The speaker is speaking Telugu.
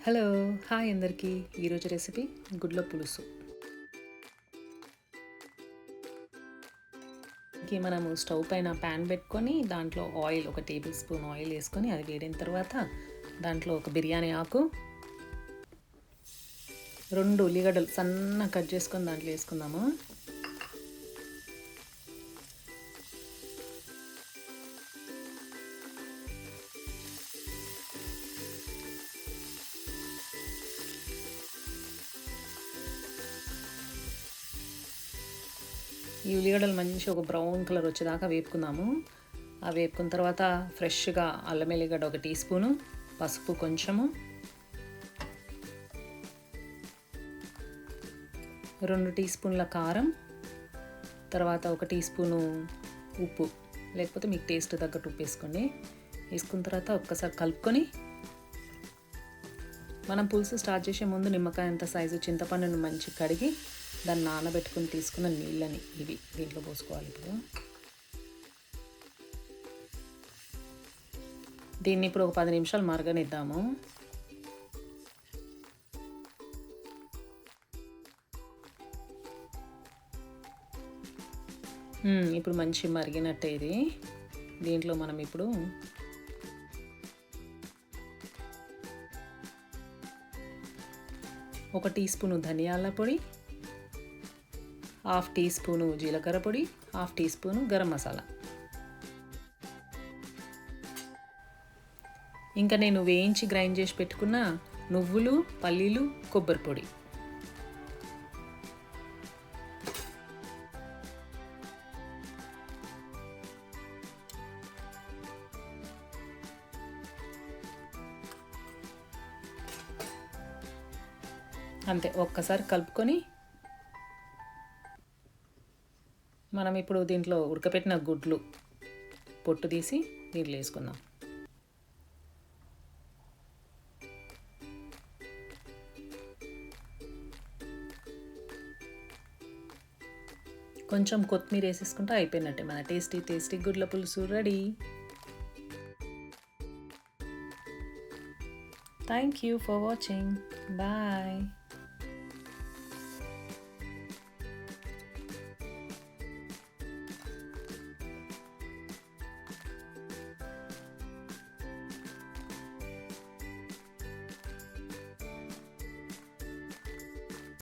హలో! హాయ్ అందరికీ. ఈరోజు రెసిపీ గుడ్ల పులుసు. మనము స్టవ్ పైన ప్యాన్ పెట్టుకొని దాంట్లో ఆయిల్ ఒక టేబుల్ స్పూన్ ఆయిల్ వేసుకొని అది వేడిన తర్వాత దాంట్లో ఒక బిర్యానీ ఆకు, 2 ఉల్లిగడ్డలు సన్నగా కట్ చేసుకొని దాంట్లో వేసుకుందాము. ఈ ఉల్లిగడ్డలు మంచి ఒక బ్రౌన్ కలర్ వచ్చేదాకా వేపుకుందాము. ఆ వేపుకున్న తర్వాత ఫ్రెష్గా అల్లం ఎల్లిగడ్డ ఒక టీ స్పూను, పసుపు కొంచెము, 2 టీ స్పూన్ల కారం, తర్వాత ఒక టీ స్పూను ఉప్పు, లేకపోతే మీకు టేస్ట్ తగ్గట్టు ఉప్పు వేసుకోండి. వేసుకున్న తర్వాత ఒక్కసారి కలుపుకొని మనం పులుసు స్టార్ట్ చేసే ముందు నిమ్మకాయ అంత సైజు చింతపండును మంచి కడిగి దాన్ని నానబెట్టుకుని తీసుకున్న నీళ్ళని ఇవి దీంట్లో పోసుకోవాలి. ఇప్పుడు దీన్ని ఇప్పుడు ఒక 10 నిమిషాలు మరగనిద్దాము. ఇప్పుడు మంచి మరిగినట్టే ఇది. దీంట్లో మనం ఇప్పుడు ఒక టీ స్పూను ధనియాల పొడి, 1/2 టీ స్పూను జీలకర్ర పొడి, 1/2 టీ స్పూను గరం మసాలా, ఇంకా నేను వేయించి గ్రైండ్ చేసి పెట్టుకున్న నువ్వులు, పల్లీలు, కొబ్బరి పొడి, అంతే. ఒక్కసారి కలుపుకొని మనం ఇప్పుడు దీంట్లో ఉడకపెట్టిన గుడ్లు పొట్టు తీసి దీంట్లో వేసుకుందాం. కొంచెం కొత్తిమీర వేసేసుకుంటే అయిపోయినట్టే మన టేస్టీ గుడ్ల పులుసు ready. Thank you for watching. Bye.